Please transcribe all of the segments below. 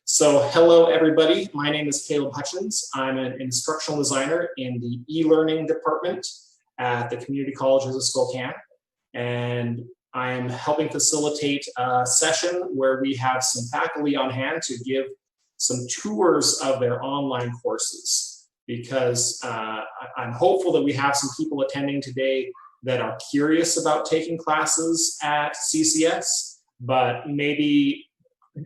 So hello everybody, my name is Caleb Hutchins. I'm an instructional designer in the e-learning department at the Community Colleges of Spokane. And I am helping facilitate a session where we have some faculty on hand to give some tours of their online courses. Because I'm hopeful that we have some people attending today that are curious about taking classes at CCS, but maybe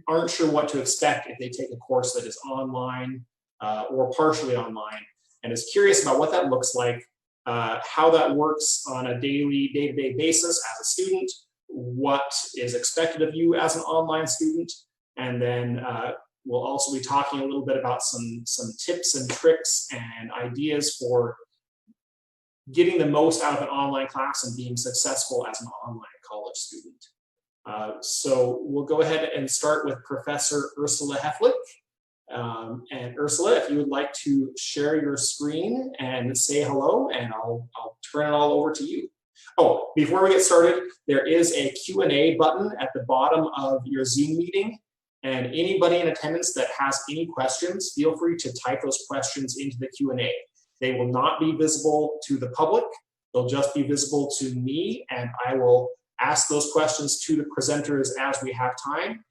aren't sure what to expect if they take a course that is online or partially online, and is curious about what that looks like, how that works on a day-to-day basis as a student, what is expected of you as an online student, and then we'll also be talking a little bit about some tips and tricks and ideas for getting the most out of an online class and being successful as an online college student. So we'll go ahead and start with Professor Ursula Heflick. And Ursula, if you would like to share your screen and say hello, and I'll turn it all over to you. Oh, before we get started, there is a Q&A button at the bottom of your Zoom meeting, and anybody in attendance that has any questions, feel free to type those questions into the Q&A. They will not be visible to the public. They'll just be visible to me, and I will ask those questions to the presenters as we have time.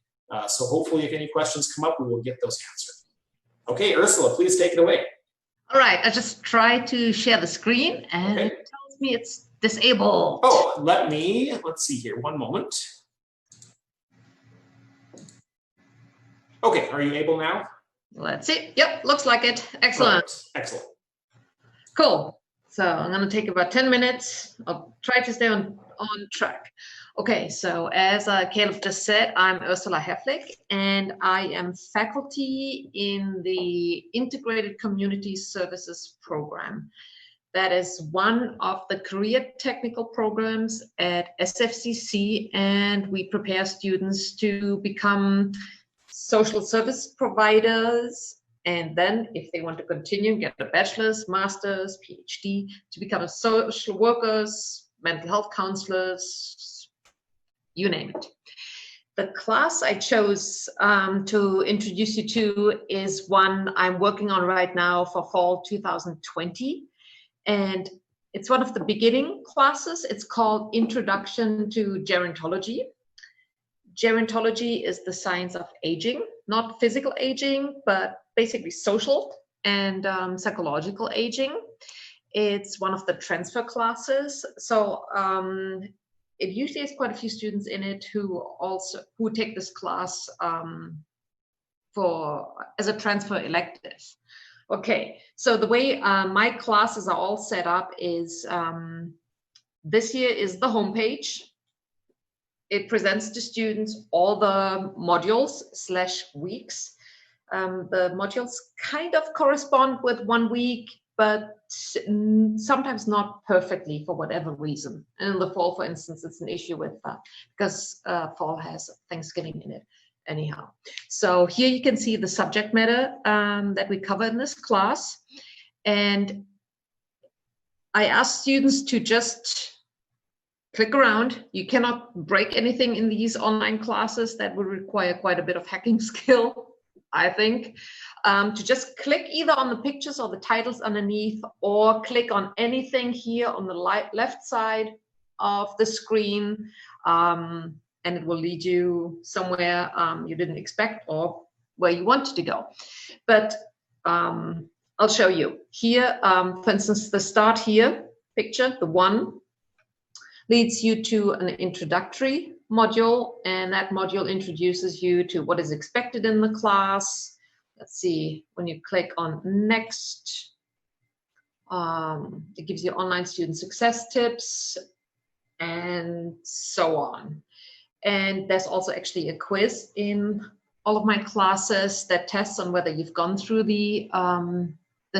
So hopefully if any questions come up, we will get those answered. Okay, Ursula, please take it away. All right, I just tried to share the screen and it tells me it's disabled. Oh, let's see here, one moment. Okay, are you able now? Let's see. Yep, looks like it. Excellent. Perfect. Excellent. Cool. So I'm going to take about 10 minutes. I'll try to stay on track. Okay, so as Caleb just said, I'm Ursula Heflick, and I am faculty in the Integrated Community Services program. That is one of the career technical programs at SFCC, and we prepare students to become social service providers, and then if they want to continue, get a bachelor's, master's, PhD, to become a social workers, mental health counselors, you name it. The class I chose to introduce you to is one I'm working on right now for fall 2020. And it's one of the beginning classes. It's called Introduction to Gerontology. Gerontology is the science of aging, not physical aging, but basically social and psychological aging. It's one of the transfer classes. So it usually has quite a few students in it who take this class as a transfer elective. Okay, so the way my classes are all set up is this here is the homepage. It presents to students all the modules/weeks. The modules kind of correspond with 1 week, but sometimes not perfectly for whatever reason. And in the fall, for instance, it's an issue with because fall has Thanksgiving in it anyhow. So here you can see the subject matter that we cover in this class. And I ask students to just click around. You cannot break anything in these online classes. That would require quite a bit of hacking skill, I think. To just click either on the pictures or the titles underneath, or click on anything here on the left side of the screen, and it will lead you somewhere you didn't expect or where you wanted to go. But I'll show you. Here, for instance, the start here picture, the one, leads you to an introductory module, and that module introduces you to what is expected in the class. Let's see, when you click on next, it gives you online student success tips and so on. And there's also actually a quiz in all of my classes that tests on whether you've gone through the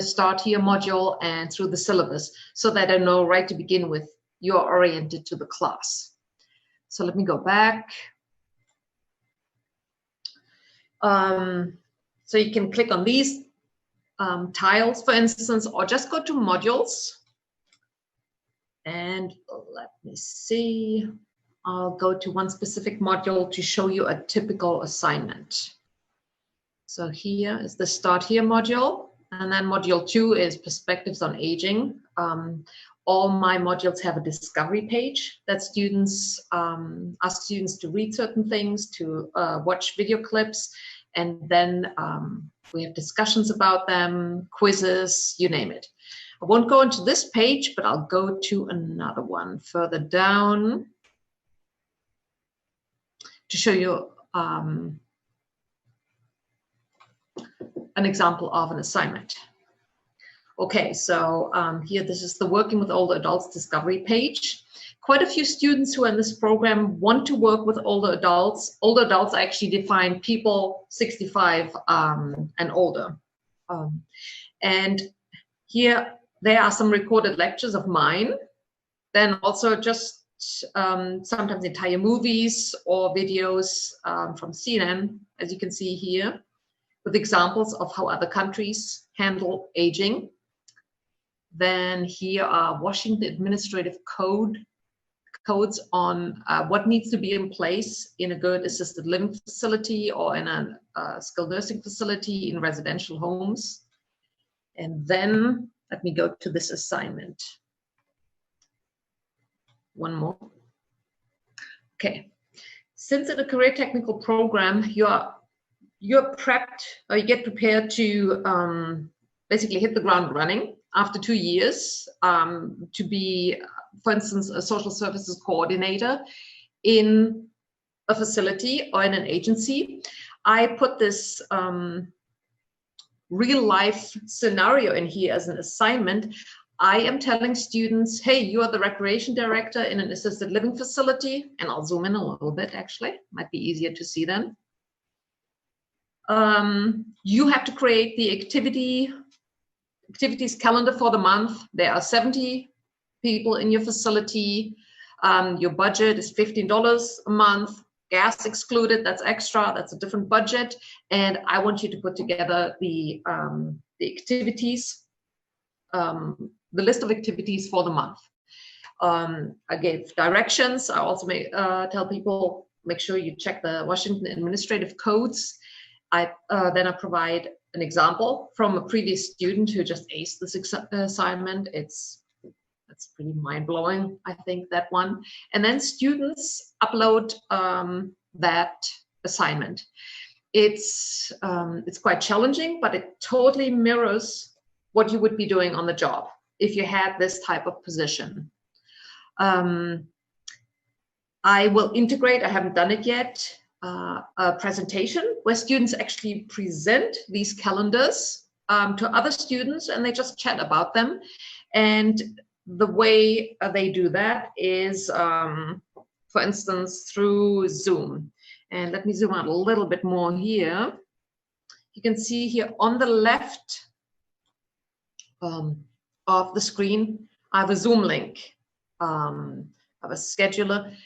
start here module and through the syllabus, so that I know right to begin with you're oriented to the class. So let me go back. So you can click on these tiles, for instance, or just go to modules. And let me see. I'll go to one specific module to show you a typical assignment. So here is the Start Here module. And then module 2 is Perspectives on Aging. All my modules have a discovery page that students ask students to read certain things, to watch video clips, and then we have discussions about them, quizzes, you name it. I won't go into this page, but I'll go to another one further down to show you an example of an assignment. Okay, so here, this is the Working with Older Adults discovery page. Quite a few students who are in this program want to work with older adults. Older adults actually define people 65 and older. And here, there are some recorded lectures of mine. Then also just sometimes entire movies or videos from CNN, as you can see here, with examples of how other countries handle aging. Then here are Washington administrative codes on what needs to be in place in a good assisted living facility or in a skilled nursing facility in residential homes. And then let me go to this assignment. One more. Okay. Since in a career technical program, you're prepped, or you get prepared to basically hit the ground running after 2 years to be, for instance, a social services coordinator in a facility or in an agency. I put this real life scenario in here as an assignment. I am telling students, hey, you are the recreation director in an assisted living facility, and I'll zoom in a little bit, actually, might be easier to see then. You have to create the activities calendar for the month. There are 70 people in your facility. Your budget is $15 a month, gas excluded, that's extra, that's a different budget. And I want you to put together the activities, the list of activities for the month. I gave directions. I also tell people, make sure you check the Washington administrative codes. Then I provide an example from a previous student who just aced this assignment. That's pretty mind-blowing, I think, that one. And then students upload that assignment. It's quite challenging, but it totally mirrors what you would be doing on the job if you had this type of position. I will integrate, I haven't done it yet, a presentation where students actually present these calendars to other students, and they just chat about them. And the way they do that is, for instance, through Zoom. And let me zoom out a little bit more here. You can see here on the left of the screen, I have a Zoom link. I have a scheduler.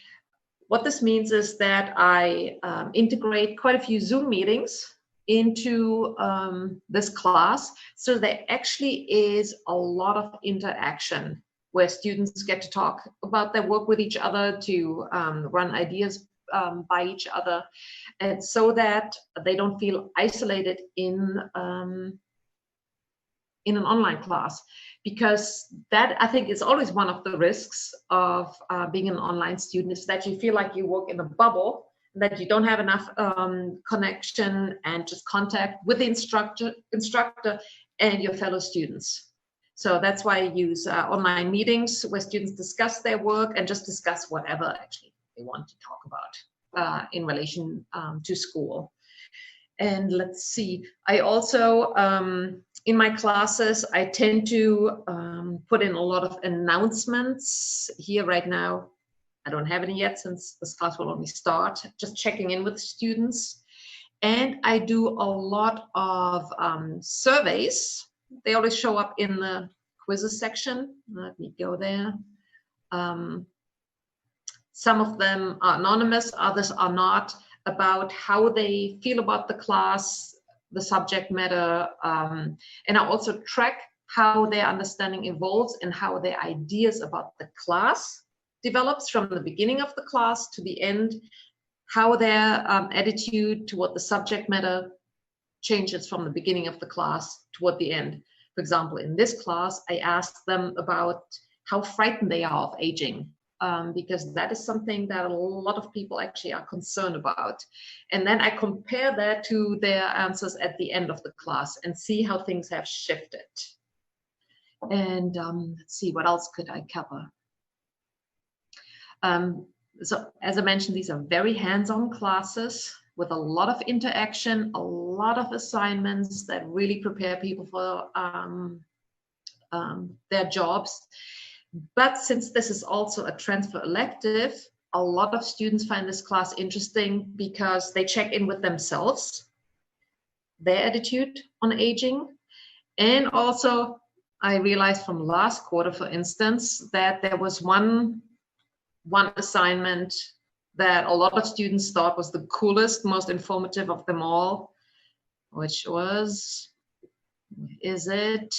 What this means is that I integrate quite a few Zoom meetings into this class, so there actually is a lot of interaction where students get to talk about their work with each other, to run ideas by each other, and so that they don't feel isolated in an online class. Because that, I think, is always one of the risks of being an online student, is that you feel like you work in a bubble, that you don't have enough connection and just contact with the instructor and your fellow students. So that's why I use online meetings where students discuss their work and just discuss whatever actually they want to talk about in relation to school. And let's see, I also, in my classes, I tend to put in a lot of announcements. Here right now, I don't have any yet since this class will only start, just checking in with students. And I do a lot of surveys. They always show up in the quizzes section. Let me go there. Some of them are anonymous, others are not, about how they feel about the class, the subject matter, and I also track how their understanding evolves and how their ideas about the class develops from the beginning of the class to the end, how their attitude toward the subject matter changes from the beginning of the class toward the end. For example, in this class, I asked them about how frightened they are of aging, because that is something that a lot of people actually are concerned about. And then I compare that to their answers at the end of the class and see how things have shifted. And let's see, what else could I cover? So as I mentioned, these are very hands-on classes with a lot of interaction, a lot of assignments that really prepare people for their jobs. But since this is also a transfer elective, a lot of students find this class interesting because they check in with themselves, their attitude on aging. And also, I realized from last quarter, for instance, that there was one assignment that a lot of students thought was the coolest, most informative of them all, which was, is it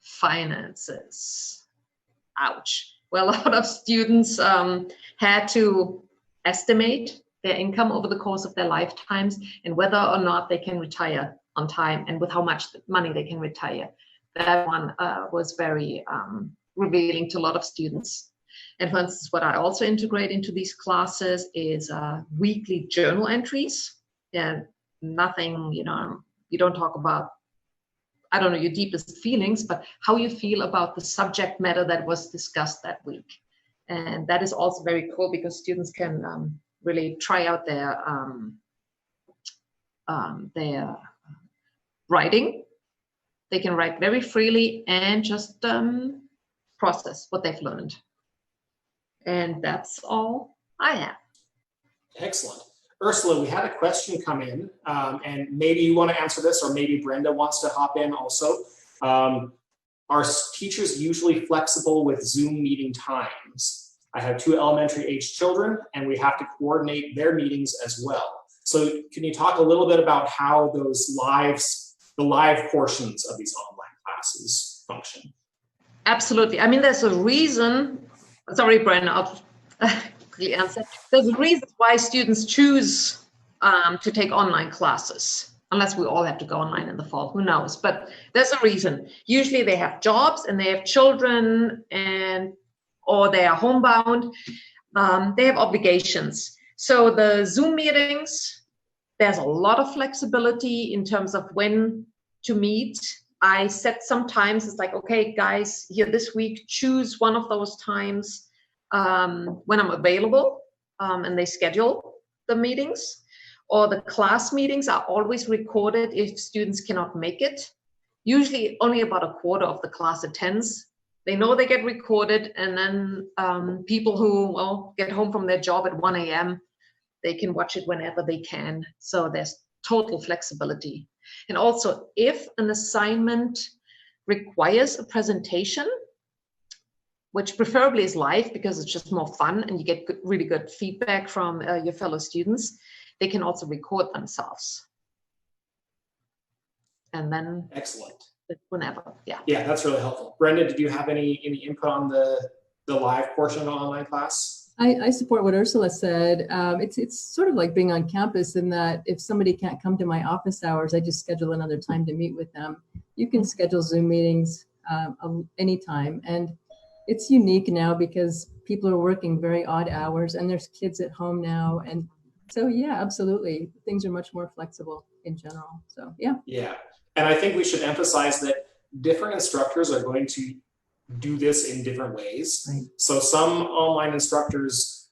finances? Ouch. Well, a lot of students had to estimate their income over the course of their lifetimes and whether or not they can retire on time and with how much money they can retire. That one was very revealing to a lot of students. And for instance, what I also integrate into these classes is weekly journal entries. And nothing, you don't talk about, I don't know, your deepest feelings, but how you feel about the subject matter that was discussed that week. And that is also very cool because students can really try out their writing. They can write very freely and just process what they've learned. And that's all I have. Excellent. Ursula, we had a question come in, and maybe you want to answer this, or maybe Brenda wants to hop in also. Are teachers usually flexible with Zoom meeting times? I have 2 elementary age children, and we have to coordinate their meetings as well. So can you talk a little bit about how those the live portions of these online classes function? Absolutely. I mean, there's a reason. Sorry, Brenda, I'll quickly answer. There's a reason why students choose to take online classes, unless we all have to go online in the fall, who knows? But there's a reason. Usually they have jobs and they have children or they are homebound. They have obligations. So the Zoom meetings, there's a lot of flexibility in terms of when to meet. I set sometimes, it's like, okay, guys, here this week, choose one of those times when I'm available, and they schedule the meetings. Or the class meetings are always recorded if students cannot make it. Usually only about a quarter of the class attends. They know they get recorded, and then people who get home from their job at 1 a.m., they can watch it whenever they can. So there's total flexibility. And also, if an assignment requires a presentation, which preferably is live because it's just more fun and you get really good feedback from your fellow students, they can also record themselves. And then excellent. Whenever, yeah. Yeah, that's really helpful. Brenda, did you have any input on the live portion of the online class? I support what Ursula said. It's sort of like being on campus in that if somebody can't come to my office hours, I just schedule another time to meet with them. You can schedule Zoom meetings anytime. And it's unique now because people are working very odd hours and there's kids at home now. And so, yeah, absolutely. Things are much more flexible in general. So, yeah. Yeah. And I think we should emphasize that different instructors are going to do this in different ways. Right. So some online instructors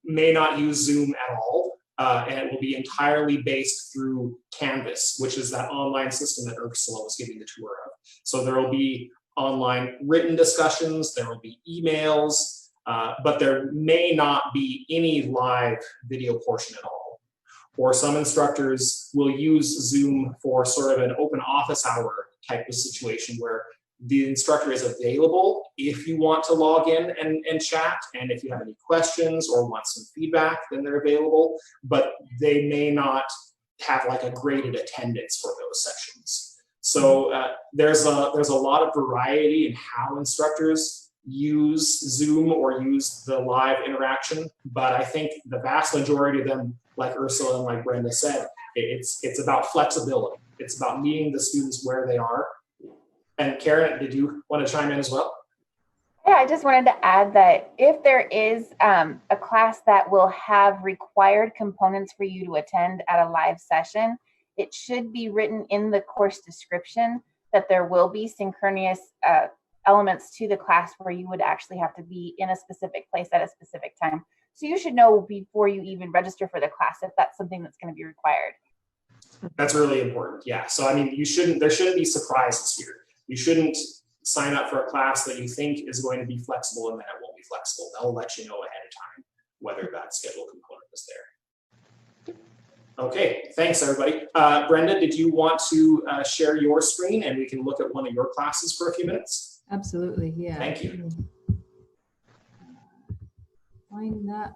may not use Zoom at all, and it will be entirely based through Canvas, which is that online system that Ursula was giving the tour of. So there will be online written discussions, there will be emails, but there may not be any live video portion at all. Or some instructors will use Zoom for sort of an open office hour type of situation where the instructor is available if you want to log in and chat, and if you have any questions or want some feedback, then they're available, but they may not have like a graded attendance for those sessions. So there's a lot of variety in how instructors use Zoom or use the live interaction, but I think the vast majority of them like Ursula and like Brenda said, it's about flexibility. It's about meeting the students where they are. And Karen, did you want to chime in as well? Yeah, I just wanted to add that if there is a class that will have required components for you to attend at a live session, it should be written in the course description that there will be synchronous elements to the class where you would actually have to be in a specific place at a specific time. So you should know before you even register for the class if that's something that's going to be required. That's really important. Yeah. So I mean, there shouldn't be surprises here. You shouldn't sign up for a class that you think is going to be flexible and then it won't be flexible. They'll let you know ahead of time whether that schedule component is there. Okay, thanks everybody. Brenda, did you want to share your screen and we can look at one of your classes for a few minutes? Absolutely, yeah. Thank you. Find that.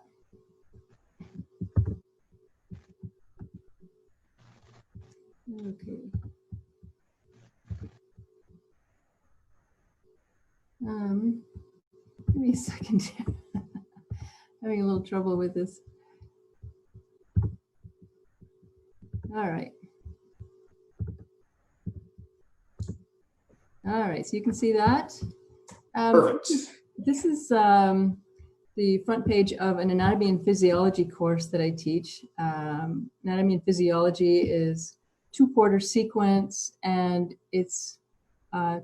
Okay. Give me a second here. Having a little trouble with this. All right. All right, so you can see that. Perfect. This is the front page of an anatomy and physiology course that I teach. Anatomy and physiology is 2-quarter sequence, and it's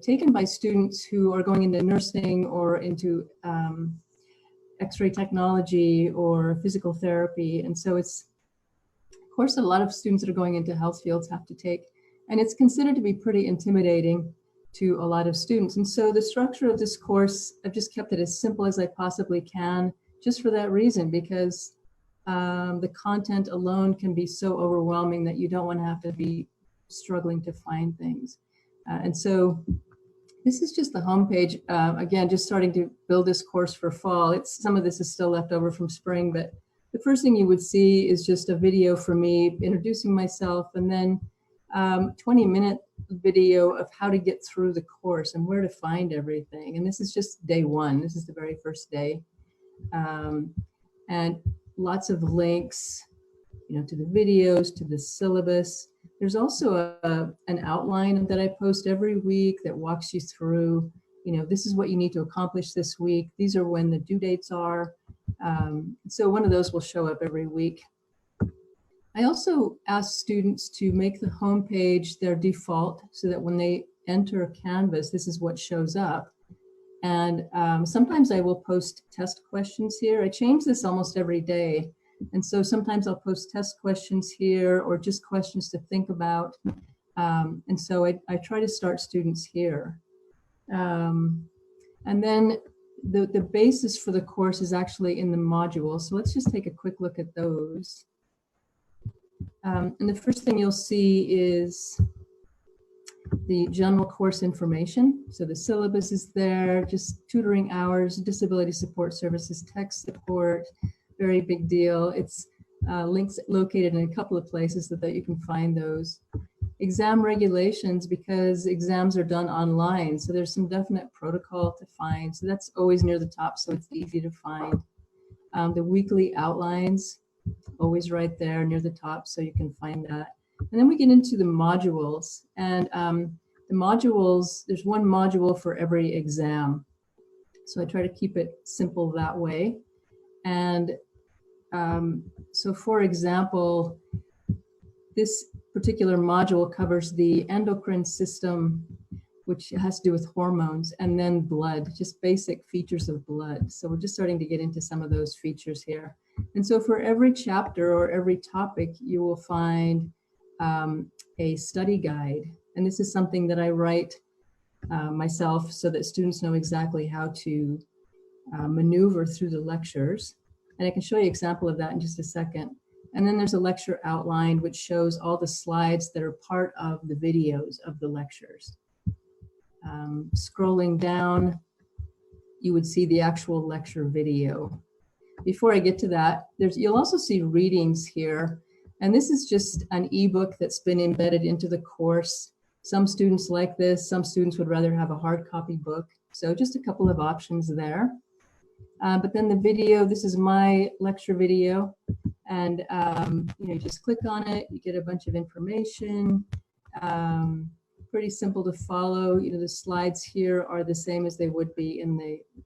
taken by students who are going into nursing or into X-ray technology or physical therapy. And so it's a course that a lot of students that are going into health fields have to take. And it's considered to be pretty intimidating to a lot of students. And so the structure of this course, I've just kept it as simple as I possibly can, just for that reason, because the content alone can be so overwhelming that you don't want to have to be struggling to find things. And so this is just the homepage. Again, just starting to build this course for fall. Some of this is still left over from spring, but the first thing you would see is just a video for me introducing myself, and then 20-minute video of how to get through the course and where to find everything. And this is just day one. This is the very first day. And lots of links, to the videos, to the syllabus. There's also an outline that I post every week that walks you through, this is what you need to accomplish this week. These are when the due dates are. So one of those will show up every week. I also ask students to make the homepage their default so that when they enter Canvas, this is what shows up. And sometimes I will post test questions here. I change this almost every day. And so sometimes I'll post test questions here or just questions to think about. And so I try to start students here. And then the basis for the course is actually in the module. So let's just take a quick look at those. And the first thing you'll see is the general course information. So the syllabus is there, just tutoring hours, disability support services, tech support, very big deal. It's links located in a couple of places so that you can find those. Exam regulations, because exams are done online. So there's some definite protocol to find. So that's always near the top, so it's easy to find. The weekly outlines, always right there near the top, so you can find that. And then we get into the modules. And the modules, there's one module for every exam. So I try to keep it simple that way. And so for example, this particular module covers the endocrine system, which has to do with hormones, and then blood, just basic features of blood. So we're just starting to get into some of those features here. And so for every chapter or every topic, you will find a study guide. And this is something that I write myself so that students know exactly how to maneuver through the lectures. And I can show you an example of that in just a second. And then there's a lecture outline, which shows all the slides that are part of the videos of the lectures. Scrolling down, you would see the actual lecture video. Before I get to that, you'll also see readings here. And this is just an ebook that's been embedded into the course. Some students like this, some students would rather have a hard copy book. So just a couple of options there. But then the video, this is my lecture video. And you just click on it, you get a bunch of information. Pretty simple to follow. The slides here are the same as they would be in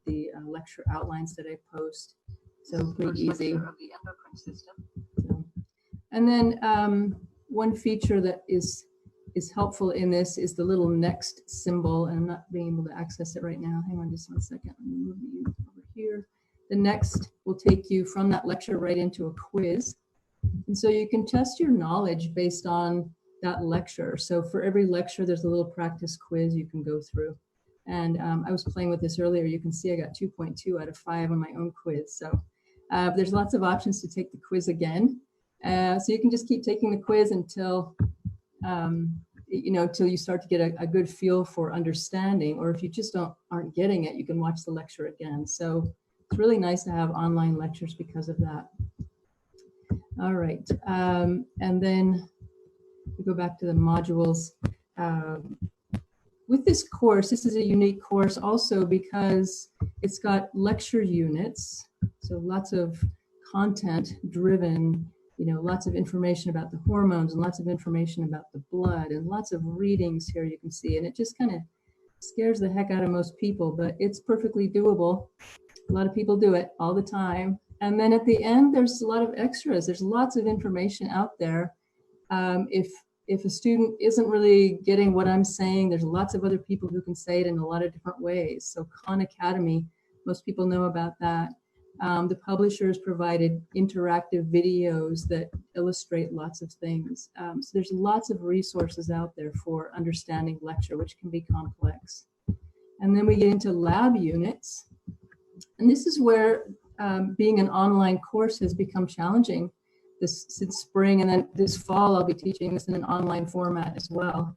the lecture outlines that I post. So pretty easy. So, and then one feature that is helpful in this is the little next symbol, and I'm not being able to access it right now. Hang on just one second. Let me move you over here. The next will take you from that lecture right into a quiz. And so you can test your knowledge based on that lecture. So for every lecture, there's a little practice quiz you can go through. And I was playing with this earlier. You can see I got 2.2 out of 5 on my own quiz. So there's lots of options to take the quiz again. So you can just keep taking the quiz until till you start to get a good feel for understanding, or if you just aren't getting it, you can watch the lecture again. So it's really nice to have online lectures because of that. All right, and then we go back to the modules. With this course, this is a unique course also because it's got lecture units, so lots of content driven, lots of information about the hormones and lots of information about the blood and lots of readings here you can see. And it just kind of scares the heck out of most people, but it's perfectly doable. A lot of people do it all the time. And then at the end, there's a lot of extras. There's lots of information out there. If a student isn't really getting what I'm saying, there's lots of other people who can say it in a lot of different ways. So Khan Academy, most people know about that. The publishers provided interactive videos that illustrate lots of things. So there's lots of resources out there for understanding lecture, which can be complex. And then we get into lab units. And this is where being an online course has become challenging since spring, and then this fall I'll be teaching this in an online format as well.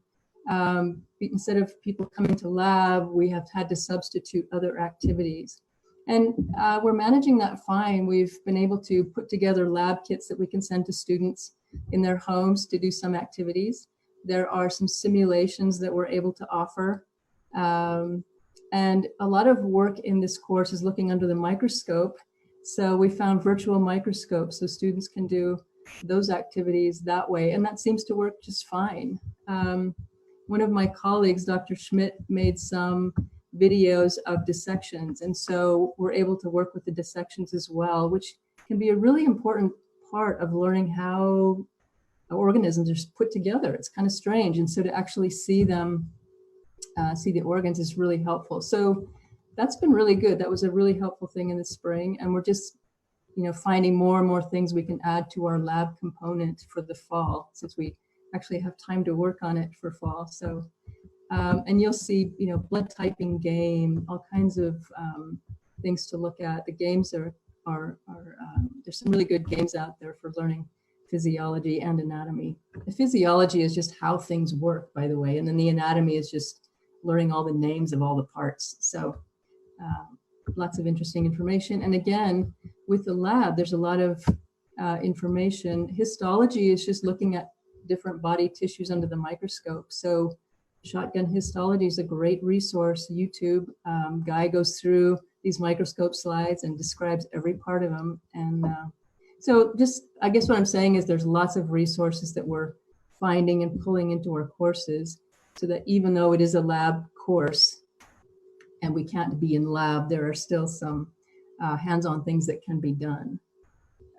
Instead of people coming to lab, we have had to substitute other activities. And we're managing that fine. We've been able to put together lab kits that we can send to students in their homes to do some activities. There are some simulations that we're able to offer. And a lot of work in this course is looking under the microscope. So we found virtual microscopes so students can do those activities that way. And that seems to work just fine. One of my colleagues, Dr. Schmidt, made some videos of dissections. And so we're able to work with the dissections as well, which can be a really important part of learning how organisms are put together. It's kind of strange. And so to actually see them, see the organs is really helpful. So that's been really good. That was a really helpful thing in the spring. And we're just, finding more and more things we can add to our lab component for the fall, since we actually have time to work on it for fall. So, and you'll see, blood typing game, all kinds of things to look at. The games are there's some really good games out there for learning physiology and anatomy. The physiology is just how things work, by the way, and then the anatomy is just learning all the names of all the parts. So lots of interesting information. And again, with the lab, there's a lot of information. Histology is just looking at different body tissues under the microscope. So Shotgun Histology is a great resource. YouTube guy goes through these microscope slides and describes every part of them. And so just, I guess what I'm saying is there's lots of resources that we're finding and pulling into our courses, so that even though it is a lab course and we can't be in lab, there are still some hands-on things that can be done.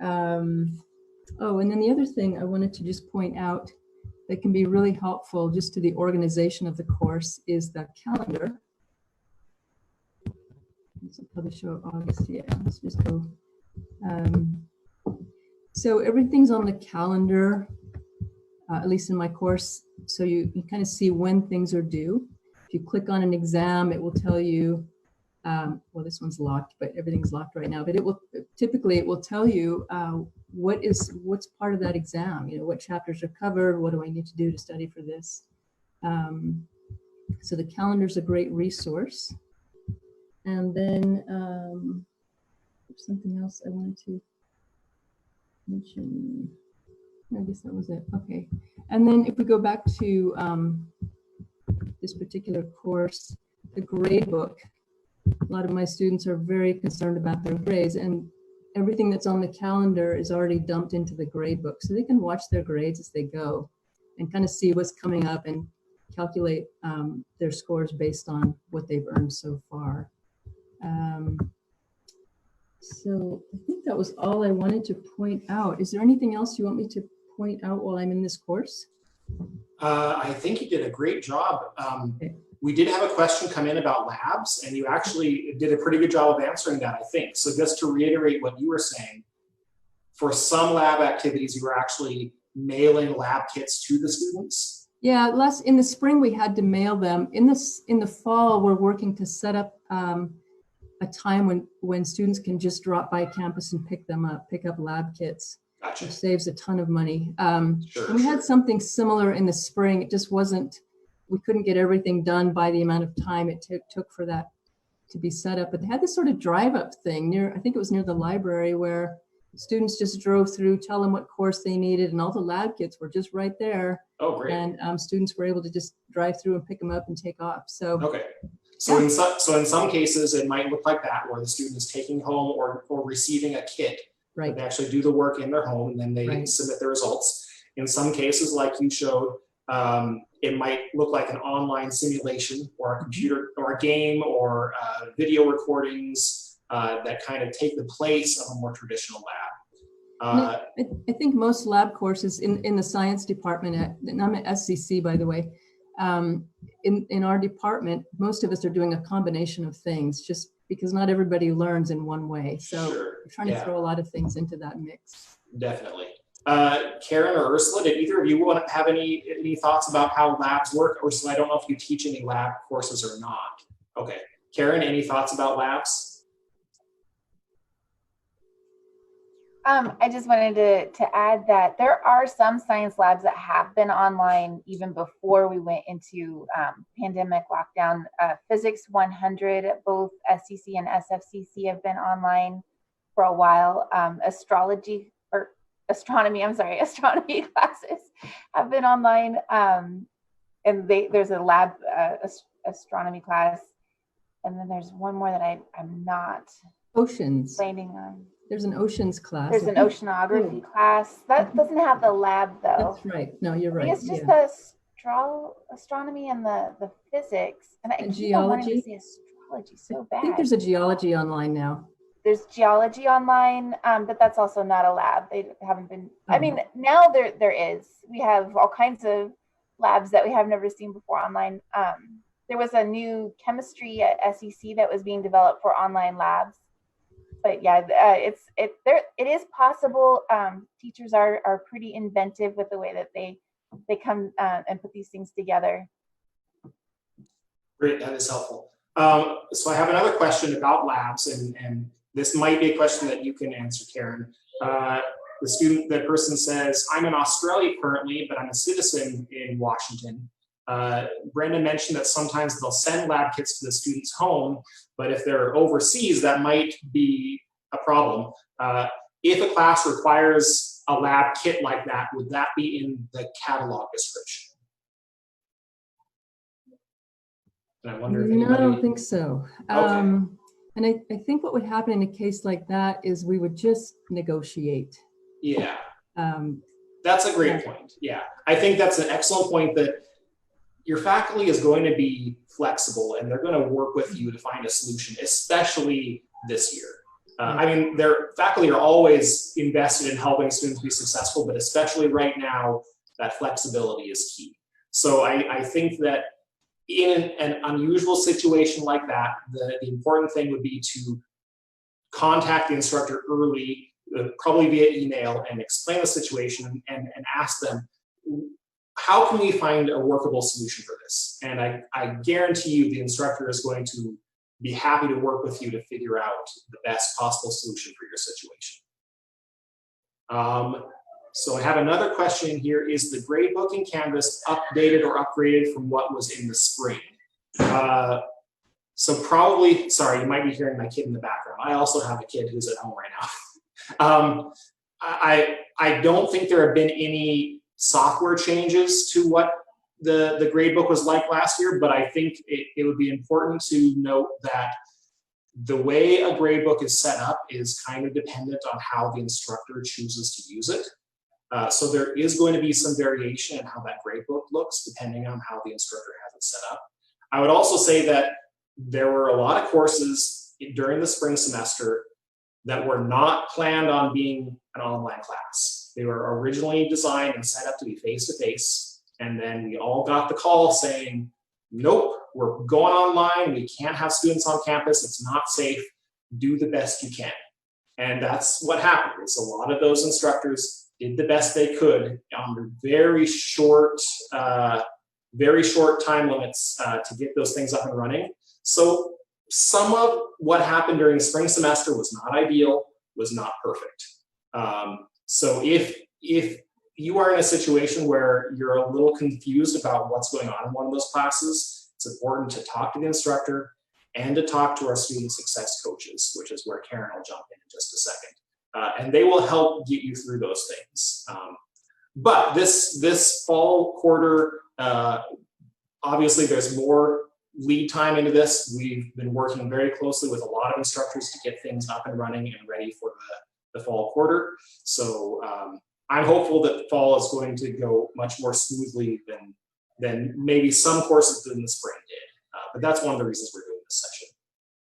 Oh, and then the other thing I wanted to just point out that can be really helpful just to the organization of the course is the calendar. This will probably show August. Yeah, let's just go. So everything's on the calendar, at least in my course. So you kind of see when things are due. If you click on an exam, it will tell you, well, this one's locked, but everything's locked right now. But it will typically tell you what's part of that exam. What chapters are covered. What do I need to do to study for this? So the calendar is a great resource. And then something else I wanted to mention. I guess that was it. Okay. And then if we go back to this particular course, the grade book, a lot of my students are very concerned about their grades. And everything that's on the calendar is already dumped into the grade book. So they can watch their grades as they go and kind of see what's coming up and calculate their scores based on what they've earned so far. So I think that was all I wanted to point out. Is there anything else you want me to point out while I'm in this course? I think you did a great job. Okay. We did have a question come in about labs, and you actually did a pretty good job of answering that, I think. So just to reiterate what you were saying, for some lab activities, you were actually mailing lab kits to the students? Yeah, in the spring we had to mail them. In the fall, we're working to set up a time when students can just drop by campus and pick up lab kits. Gotcha. Which saves a ton of money. Sure, we had something similar in the spring. It just wasn't, we couldn't get everything done by the amount of time it took for that to be set up. But they had this sort of drive up thing I think it was near the library, where students just drove through, tell them what course they needed, and all the lab kits were just right there. Oh, great. And students were able to just drive through and pick them up and take off. So okay. So in some cases, it might look like that, where the student is taking home or receiving a kit. right. They actually do the work in their home, and then they Right. submit the results. In some cases, like you showed, it might look like an online simulation or a computer or a game or video recordings that kind of take the place of a more traditional lab. I think most lab courses in the science department, and I'm at SCC, by the way, in our department, most of us are doing a combination of things, just because not everybody learns in one way. So Sure. we're trying to throw a lot of things into that mix. Definitely. Karen or Ursula, did either of you want to have any thoughts about how labs work? Ursula, I don't know if you teach any lab courses or not. Okay. Karen, any thoughts about labs? I just wanted to add that there are some science labs that have been online even before we went into pandemic lockdown. Physics 100, both SCC and SFCC have been online for a while. Astronomy classes have been online. And there's a lab astronomy class. And then there's one more that I'm not Oceans. planning on. There's an oceans class. There's an oceanography class. That doesn't have the lab though. That's right. No, you're right. I think it's just the astronomy and the physics. And I keep on wanting to say astrology so bad. I think there's a geology online now. There's geology online, but that's also not a lab. They haven't been, I mean, now there is. We have all kinds of labs that we have never seen before online. There was a new chemistry at SEC that was being developed for online labs. But yeah, it is possible. Teachers are pretty inventive with the way that they come and put these things together. Great, that is helpful. So I have another question about labs, and this might be a question that you can answer, Karen. The person says, I'm in Australia currently, but I'm a citizen in Washington. Brenda mentioned that sometimes they'll send lab kits to the student's home, but if they're overseas, that might be a problem. If a class requires a lab kit like that, would that be in the catalog description? And I wonder if anybody... No, I don't think so. Okay. And I think what would happen in a case like that is we would just negotiate. Yeah, that's a great point. Yeah, I think that's an excellent point, that your faculty is going to be flexible and they're going to work with you to find a solution, especially this year. I mean, their faculty are always invested in helping students be successful, but especially right now, that flexibility is key. So I think that in an unusual situation like that, the important thing would be to contact the instructor early, probably via email, and explain the situation and ask them, how can we find a workable solution for this? And I guarantee you the instructor is going to be happy to work with you to figure out the best possible solution for your situation. So I have another question here. Is the gradebook in Canvas updated or upgraded from what was in the spring? So probably, sorry, you might be hearing my kid in the background. I also have a kid who's at home right now. I don't think there have been any software changes to what the gradebook was like last year, but I think it would be important to note that The way a gradebook is set up is kind of dependent on how the instructor chooses to use it. So there is going to be some variation in how that gradebook looks depending on how the instructor has it set up. I would also say that there were a lot of courses during the spring semester that were not planned on being an online class. They were originally designed and set up to be face-to-face, and then we all got the call saying, nope, we're going online, we can't have students on campus, it's not safe, do the best you can. And that's what happened, is a lot of those instructors did the best they could under very short time limits to get those things up and running. So some of what happened during the spring semester was not ideal, was not perfect. So if you are in a situation where you're a little confused about what's going on in one of those classes, it's important to talk to the instructor and to talk to our student success coaches, which is where Karen will jump in just a second. And they will help get you through those things. But this fall quarter, obviously there's more lead time into this. We've been working very closely with a lot of instructors to get things up and running and ready for the fall quarter. So I'm hopeful that fall is going to go much more smoothly than maybe some courses in the spring did. But that's one of the reasons we're doing this session.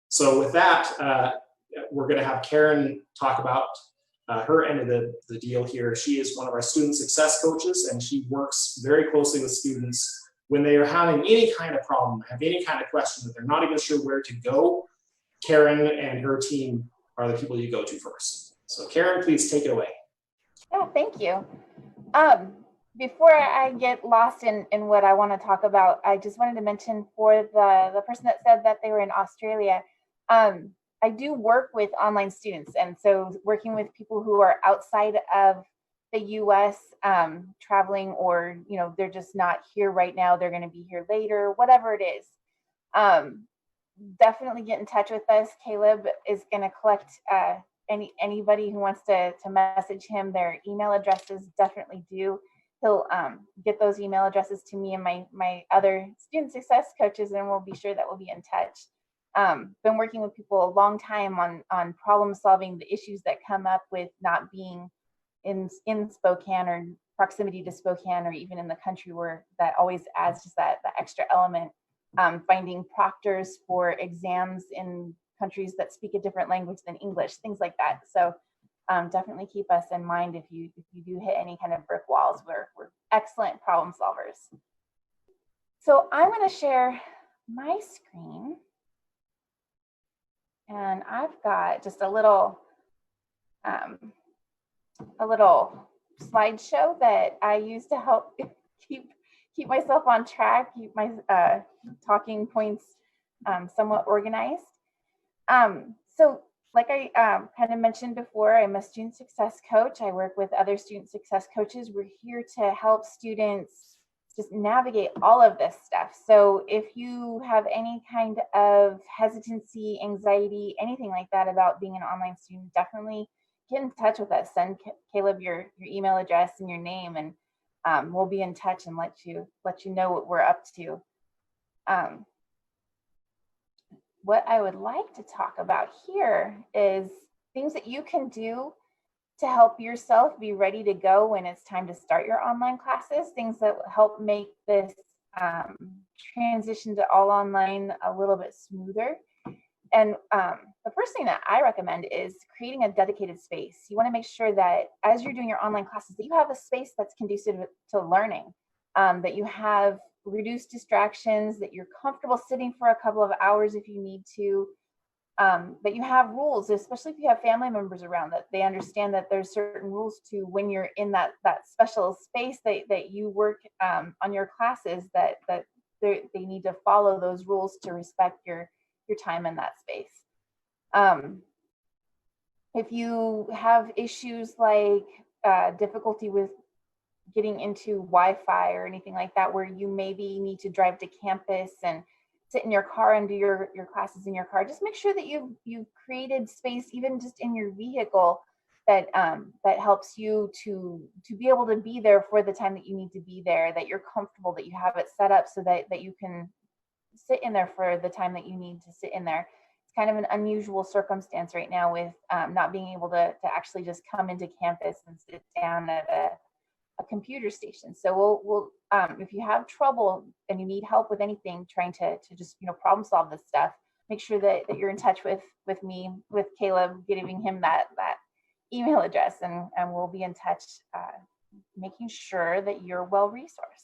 So with that, we're going to have Karen talk about her end of the deal here. She is one of our student success coaches, and she works very closely with students when they are having any kind of problem, have any kind of question that they're not even sure where to go. Karen and her team are the people you go to first. So Karen, please take it away. Yeah, thank you. Before I get lost in what I want to talk about, I just wanted to mention for the person that said that they were in Australia, I do work with online students, and so working with people who are outside of the US, traveling, or they're just not here right now, they're going to be here later, whatever it is. Definitely get in touch with us. Caleb is going to collect anybody who wants to message him their email addresses. Definitely do. He'll get those email addresses to me and my other student success coaches, and we'll be sure that we'll be in touch. Been working with people a long time on problem solving the issues that come up with not being in Spokane or proximity to Spokane, or even in the country, where that always adds just that extra element. Finding proctors for exams in countries that speak a different language than English, things like that. So definitely keep us in mind if you do hit any kind of brick walls. We're excellent problem solvers. So I'm going to share my screen, and I've got just a little slideshow that I use to help keep myself on track, keep my talking points somewhat organized. So like I kind of mentioned before, I'm a student success coach. I work with other student success coaches. We're here to help students just navigate all of this stuff. So if you have any kind of hesitancy, anxiety, anything like that about being an online student, definitely get in touch with us. Send Caleb your email address and your name, and we'll be in touch and let you know what we're up to. What I would like to talk about here is things that you can do to help yourself be ready to go when it's time to start your online classes, things that help make this transition to all online a little bit smoother. And the first thing that I recommend is creating a dedicated space. You want to make sure that as you're doing your online classes, that you have a space that's conducive to learning, that you have reduced distractions, that you're comfortable sitting for a couple of hours if you need to, that you have rules, especially if you have family members around, that they understand that there's certain rules to when you're in that special space that you work on your classes, that they need to follow those rules to respect your time in that space. If you have issues like difficulty with getting into Wi-Fi or anything like that, where you maybe need to drive to campus and sit in your car and do your classes in your car, just make sure that you've created space, even just in your vehicle, that helps you to be able to be there for the time that you need to be there, that you're comfortable, that you have it set up so that you can sit in there for the time that you need to sit in there. It's kind of an unusual circumstance right now with not being able to actually just come into campus and sit down at a computer station. So we'll if you have trouble and you need help with anything, trying to just problem solve this stuff, make sure that you're in touch with me, with Caleb, giving him that email address, and we'll be in touch, making sure that you're well resourced.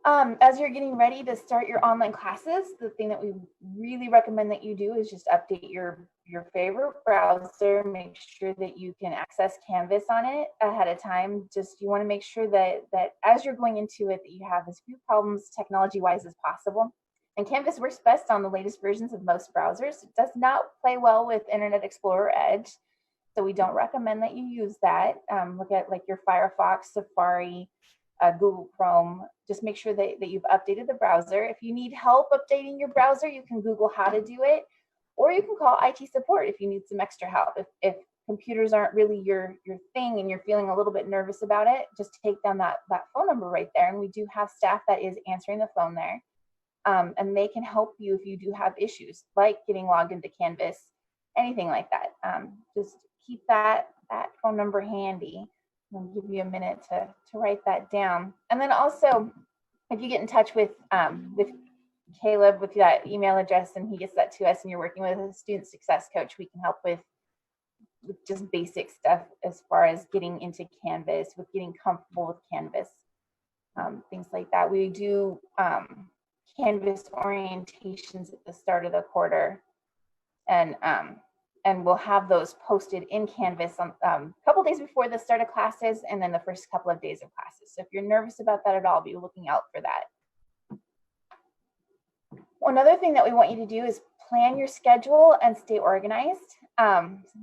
As you're getting ready to start your online classes, the thing that we really recommend that you do is just update your favorite browser. Make sure that you can access Canvas on it ahead of time. Just you want to make sure that as you're going into it, that you have as few problems technology-wise as possible. And Canvas works best on the latest versions of most browsers. It does not play well with Internet Explorer Edge, so we don't recommend that you use that. Look at like your Firefox, Safari, Google Chrome. Just make sure that you've updated the browser. If you need help updating your browser, you can Google how to do it, or you can call IT support if you need some extra help. If computers aren't really your thing and you're feeling a little bit nervous about it, just take down that phone number right there. And we do have staff that is answering the phone there. And they can help you if you do have issues like getting logged into Canvas, anything like that. Just keep that phone number handy. I'll give you a minute to write that down. And then also, if you get in touch with Caleb with that email address and he gets that to us, and you're working with a student success coach, we can help with just basic stuff as far as getting into Canvas, with getting comfortable with Canvas, things like that. We do Canvas orientations at the start of the quarter, and we'll have those posted in Canvas a couple days before the start of classes, and then the first couple of days of classes. So if you're nervous about that at all, be looking out for that. One other thing that we want you to do is plan your schedule and stay organized,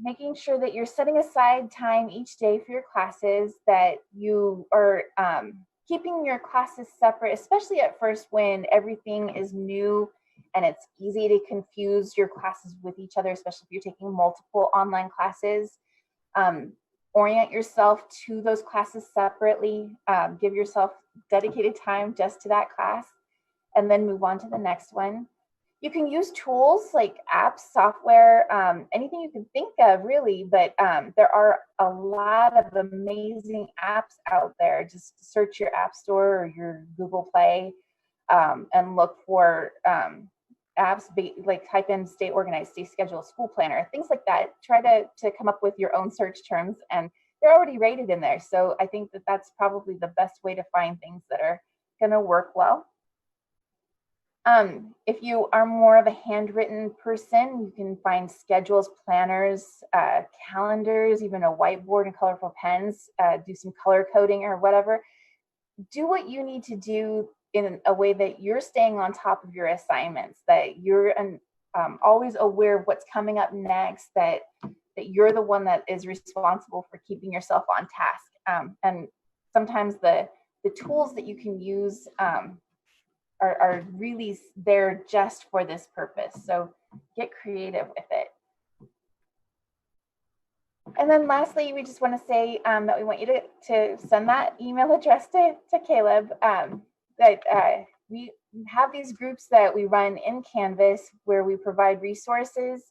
making sure that you're setting aside time each day for your classes, that you are keeping your classes separate, especially at first when everything is new and it's easy to confuse your classes with each other, especially if you're taking multiple online classes. Orient yourself to those classes separately. Give yourself dedicated time just to that class, and then move on to the next one. You can use tools like apps, software, anything you can think of really, but there are a lot of amazing apps out there. Just search your App Store or your Google Play and look for apps, like type in stay organized, stay scheduled, school planner, things like that. Try to come up with your own search terms, and they're already rated in there. So I think that that's probably the best way to find things that are going to work well. If you are more of a handwritten person, you can find schedules, planners, calendars, even a whiteboard and colorful pens, do some color coding or whatever. Do what you need to do in a way that you're staying on top of your assignments, that you're always aware of what's coming up next, that you're the one that is responsible for keeping yourself on task. And sometimes the tools that you can use are really there just for this purpose. So get creative with it. And then lastly, we just want to say that we want you to send that email address to Caleb. We have these groups that we run in Canvas where we provide resources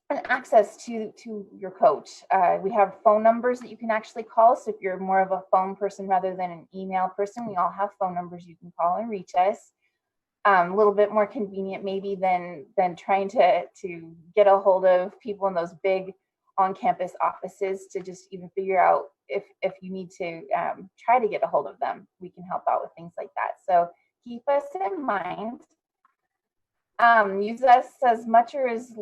and access to your coach. We have phone numbers that you can actually call. So if you're more of a phone person rather than an email person, we all have phone numbers you can call and reach us. A little bit more convenient maybe than trying to get a hold of people in those big on-campus offices to just even figure out if you need to try to get a hold of them. We can help out with things like that. So keep us in mind. Use us as much or as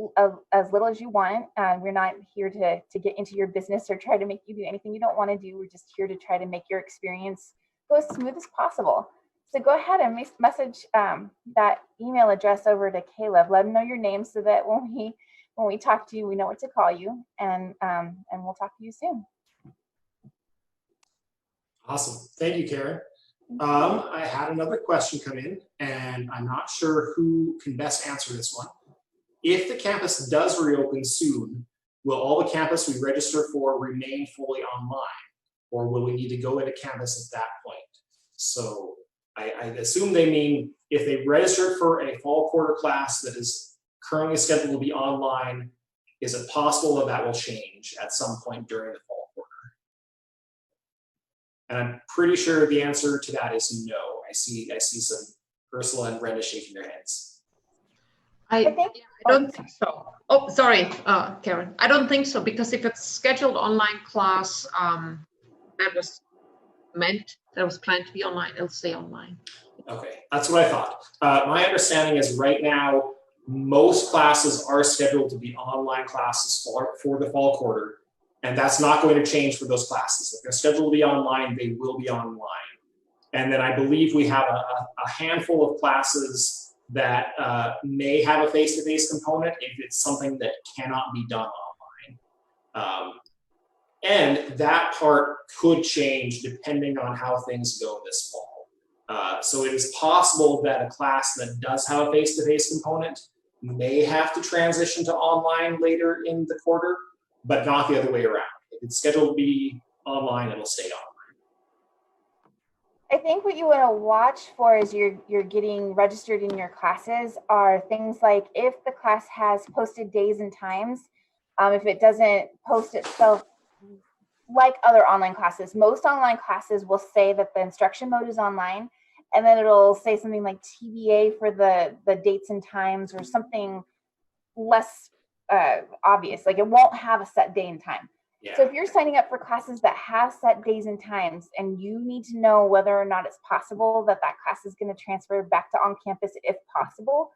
little as you want. We're not here to get into your business or try to make you do anything you don't want to do. We're just here to try to make your experience go as smooth as possible. So go ahead and message that email address over to Caleb. Let him know your name so that when we talk to you, we know what to call you, and we'll talk to you soon. Awesome. Thank you, Karen. I had another question come in, and I'm not sure who can best answer this one. If the campus does reopen soon, will all the campus we register for remain fully online, or will we need to go into campus at that point? So I I assume they mean if they registered for a fall quarter class that is currently scheduled to be online, is it possible that that will change at some point during the fall quarter? And I'm pretty sure the answer to that is no. I see some Ursula and Brenda shaking their heads. I don't think so. Oh, sorry, Karen. I don't think so, because if it's scheduled online class, that was planned to be online, it'll stay online. Okay, that's what I thought. My understanding is right now, most classes are scheduled to be online classes for the fall quarter, and that's not going to change for those classes. If they're scheduled to be online, they will be online. And then I believe we have a handful of classes that may have a face-to-face component if it's something that cannot be done online. And that part could change depending on how things go this fall. So it is possible that a class that does have a face-to-face component may have to transition to online later in the quarter, but not the other way around. If it's scheduled to be online, it'll stay online. I think what you want to watch for as you're getting registered in your classes are things like if the class has posted days and times, if it doesn't post itself like other online classes. Most online classes will say that the instruction mode is online, and then it'll say something like TBA for the dates and times, or something less obvious. Like it won't have a set day and time. Yeah. So if you're signing up for classes that have set days and times, and you need to know whether or not it's possible that that class is going to transfer back to on campus if possible,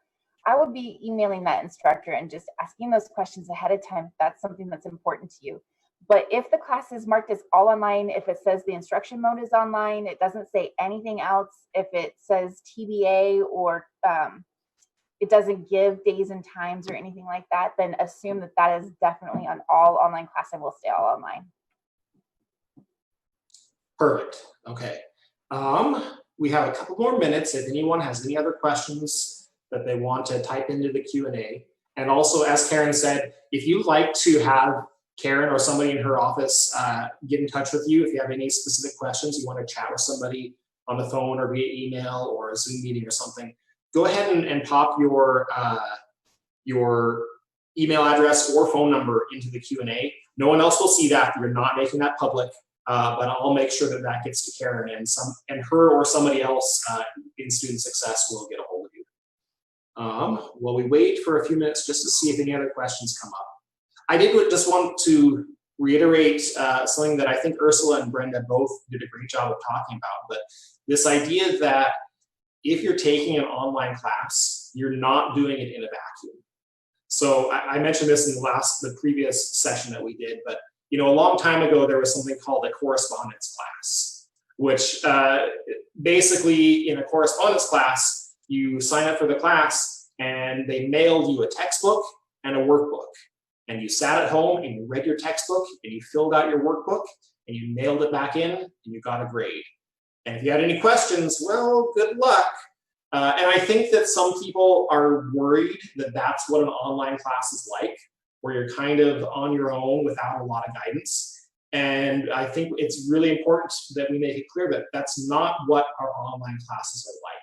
I would be emailing that instructor and just asking those questions ahead of time if that's something that's important to you. But if the class is marked as all online, if it says the instruction mode is online, it doesn't say anything else, if it says TBA or it doesn't give days and times or anything like that, then assume that that is definitely on all online class and will stay all online. Perfect. Okay. We have a couple more minutes if anyone has any other questions that they want to type into the Q&A. And also, as Karen said, if you'd like to have Karen or somebody in her office get in touch with you, if you have any specific questions, you want to chat with somebody on the phone or via email or a Zoom meeting or something, go ahead and pop your email address or phone number into the Q&A. No one else will see that. You're not making that public, but I'll make sure that that gets to Karen, and her or somebody else in student success will get a hold of you. While we wait for a few minutes just to see if any other questions come up. I did just want to reiterate something that I think Ursula and Brenda both did a great job of talking about, but this idea that if you're taking an online class, you're not doing it in a vacuum. So I mentioned this in the previous session that we did, but a long time ago there was something called a correspondence class, which basically in a correspondence class, you sign up for the class and they mailed you a textbook and a workbook. And you sat at home and you read your textbook and you filled out your workbook and you mailed it back in and you got a grade. And if you had any questions, well, good luck. And I think that some people are worried that that's what an online class is like, where you're kind of on your own without a lot of guidance. And I think it's really important that we make it clear that that's not what our online classes are like.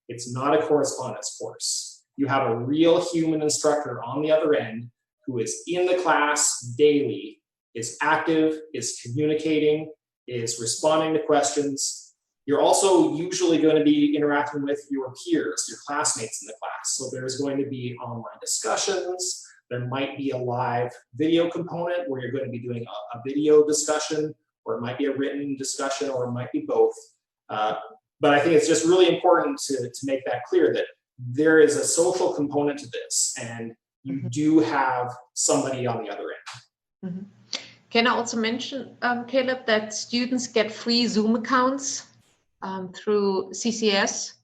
It's not a correspondence course. You have a real human instructor on the other end who is in the class daily, is active, is communicating, is responding to questions. You're also usually going to be interacting with your peers, your classmates in the class. So there's going to be online discussions. There might be a live video component where you're going to be doing a video discussion, or it might be a written discussion, or it might be both. But I think it's just really important to make that clear that there is a social component to this, and you do have somebody on the other end. Mm-hmm. Can I also mention, Caleb, that students get free Zoom accounts through CCS,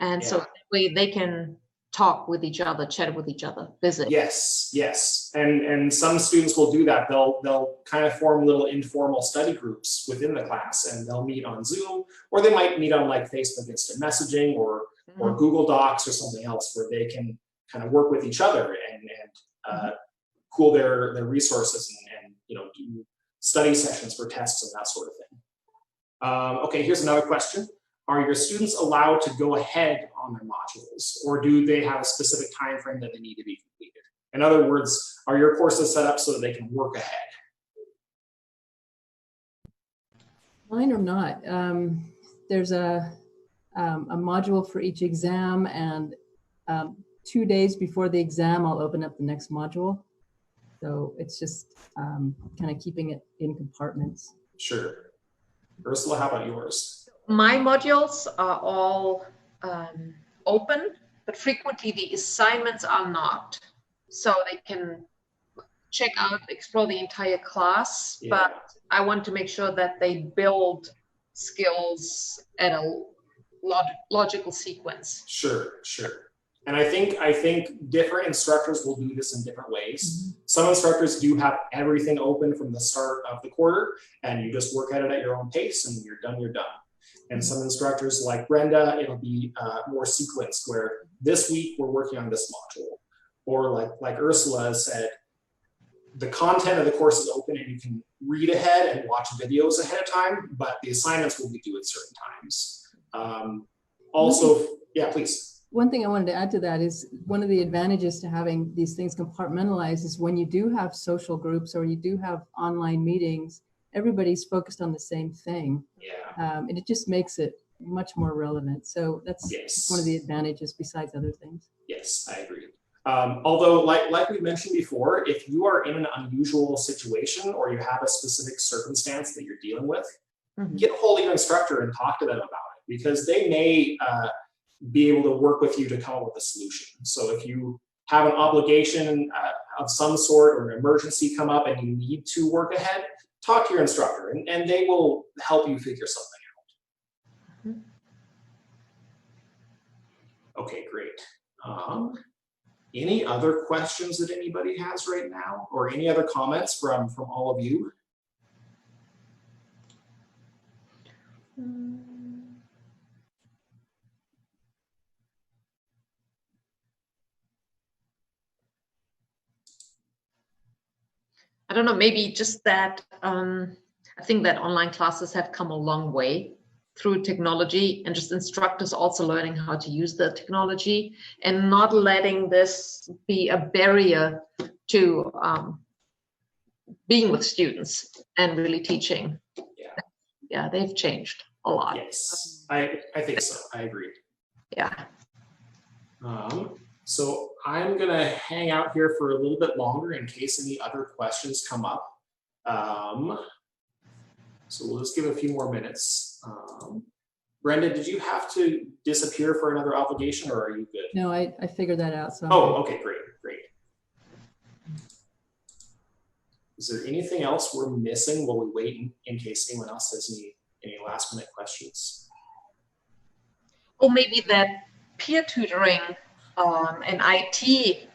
and so that way they can talk with each other, chat with each other, visit. Yes, and some students will do that. They'll kind of form little informal study groups within the class, and they'll meet on Zoom, or they might meet on like Facebook Instant Messaging or Google Docs or something else, where they can kind of work with each other and pool their resources and do study sessions for tests and that sort of thing. Okay, here's another question. are your students allowed to go ahead on their modules, or do they have a specific time frame that they need to be completed? In other words, are your courses set up so that they can work ahead? Mine are not. There's a module for each exam, and 2 days before the exam, I'll open up the next module. So it's just kind of keeping it in compartments. Sure. Ursula, how about yours? My modules are all open, but frequently the assignments are not. So they can check out, explore the entire class, Yeah. but I want to make sure that they build skills at a logical sequence. Sure, sure. And I think different instructors will do this in different ways. Some instructors do have everything open from the start of the quarter, and you just work at it at your own pace, and you're done, you're done. And some instructors like Brenda, it'll be more sequenced, where this week we're working on this module. Or like Ursula said, the content of the course is open and you can read ahead and watch videos ahead of time, but the assignments will be due at certain times. Also, yeah, please. One thing I wanted to add to that is one of the advantages to having these things compartmentalized is when you do have social groups or you do have online meetings, everybody's focused on the same thing. Yeah. And it just makes it much more relevant. So that's one of the advantages besides other things. Yes, I agree. Although, like we mentioned before, if you are in an unusual situation or you have a specific circumstance that you're dealing with, get a hold of your instructor and talk to them about it, because they may be able to work with you to come up with a solution. So if you have an obligation of some sort or an emergency come up and you need to work ahead, talk to your instructor and they will help you figure something out. Okay, great. Any other questions that anybody has right now, or any other comments from all of you? I don't know, maybe just that I think that online classes have come a long way through technology, and just instructors also learning how to use the technology and not letting this be a barrier to being with students and really teaching. Yeah, they've changed a lot. Yes, I think so. I agree. Yeah. So I'm gonna hang out here for a little bit longer in case any other questions come up. So we'll just give a few more minutes. Brenda, did you have to disappear for another obligation, or are you good? No, I figured that out. So okay, great. Is there anything else we're missing while we wait in case anyone else has any last minute questions? Or maybe that peer tutoring and IT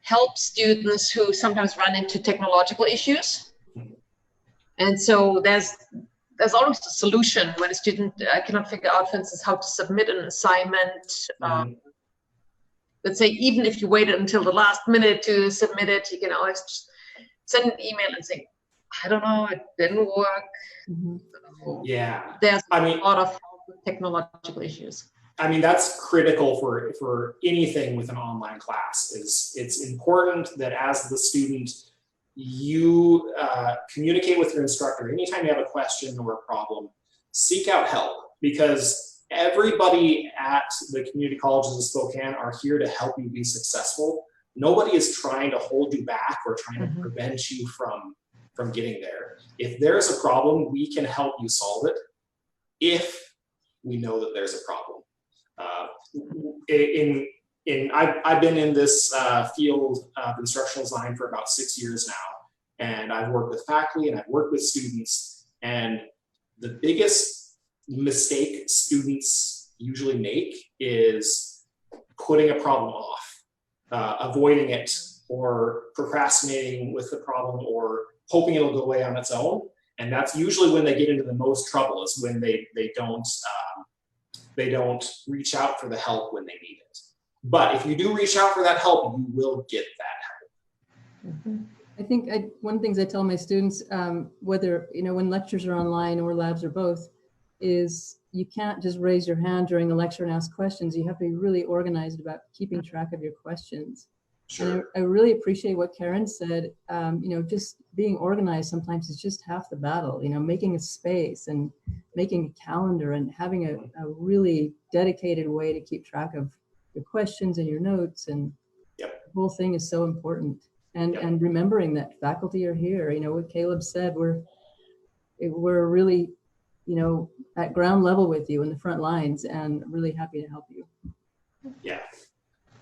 help students who sometimes run into technological issues. And so there's always a solution when a student cannot figure out, for instance, how to submit an assignment. Let's say, even if you waited until the last minute to submit it, you can always just send an email and say, I don't know, it didn't work. Yeah. There's a lot of technological issues. I mean, that's critical for anything with an online class. It's important that as the student, you communicate with your instructor. Anytime you have a question or a problem, seek out help, because everybody at the community colleges of Spokane are here to help you be successful. Nobody is trying to hold you back or trying to prevent you from getting there. If there's a problem, we can help you solve it if we know that there's a problem. I've been in this field of instructional design for about 6 years now, and I've worked with faculty and I've worked with students, and the biggest mistake students usually make is putting a problem off, avoiding it, or procrastinating with the problem, or hoping it'll go away on its own. And that's usually when they get into the most trouble, is when they don't reach out for the help when they need it. But if you do reach out for that help, you will get that help. I think one of the things I tell my students, whether, when lectures are online or labs or both, is you can't just raise your hand during the lecture and ask questions. You have to be really organized about keeping track of your questions. Sure. And I really appreciate what Karen said. You know, just being organized sometimes is just half the battle. You know, making a space and making a calendar and having a really dedicated way to keep track of your questions and your notes, and Yep. the whole thing is so important. And Yep. and remembering that faculty are here. You know, what Caleb said, we're really, you know, at ground level with you in the front lines, and really happy to help you. Yeah.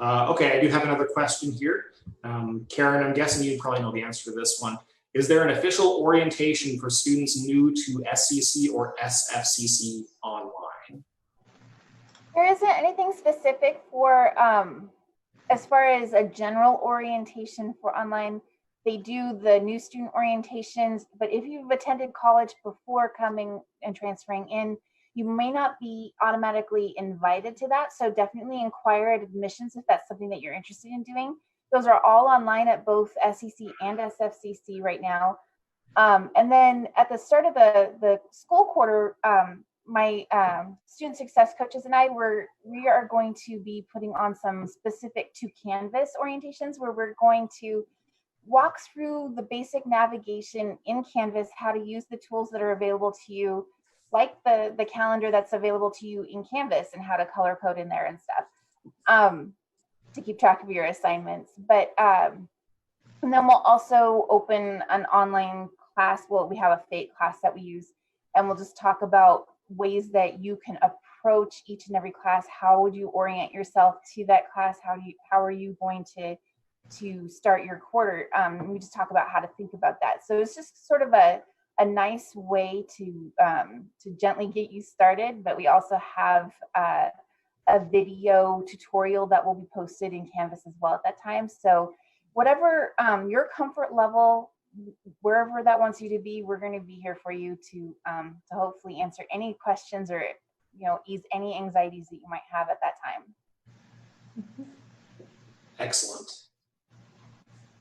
Okay, I do have another question here. Karen, I'm guessing you probably know the answer to this one. Is there an official orientation for students new to SCC or SFCC online? There isn't anything specific for, as far as a general orientation for online. They do the new student orientations, but if you've attended college before coming and transferring in, you may not be automatically invited to that. So definitely inquire at admissions if that's something that you're interested in doing. Those are all online at both SCC and SFCC right now. And then at the start of the school quarter, my student success coaches and I we are going to be putting on some specific to Canvas orientations, where we're going to walk through the basic navigation in Canvas, how to use the tools that are available to you, like the calendar that's available to you in Canvas, and how to color code in there and stuff, to keep track of your assignments. But and then we'll also open an online class. Well, we have a FATE class that we use, and we'll just talk about ways that you can approach each and every class. How would you orient yourself to that class? How are you going to start your quarter? We just talk about how to think about that. So it's just sort of a nice way to gently get you started. But we also have a video tutorial that will be posted in Canvas as well at that time. So whatever your comfort level, wherever that wants you to be, we're going to be here for you to hopefully answer any questions, or, you know, ease any anxieties that you might have at that time. Excellent.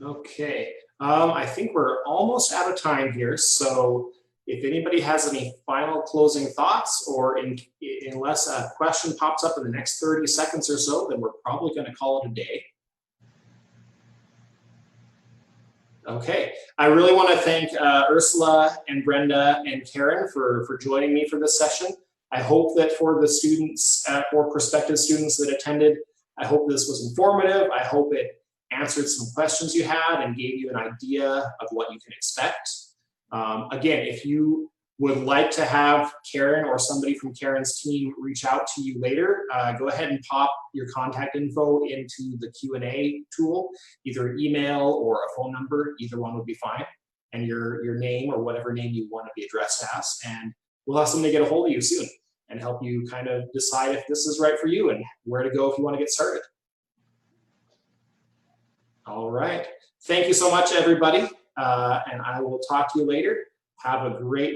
Okay, I think we're almost out of time here. So if anybody has any final closing thoughts, or unless a question pops up in the next 30 seconds or so, then we're probably going to call it a day. Okay, I really want to thank Ursula and Brenda and Karen for joining me for this session. I hope that for the students or prospective students that attended, I hope this was informative. I hope it answered some questions you had and gave you an idea of what you can expect. Again, if you would like to have Karen or somebody from Karen's team reach out to you later, go ahead and pop your contact info into the Q&A tool, either an email or a phone number. Either one would be fine, and your name or whatever name you want to be addressed as, and we'll have somebody get a hold of you soon and help you kind of decide if this is right for you and where to go if you want to get started. All right. Thank you so much, everybody. And I will talk to you later. Have a great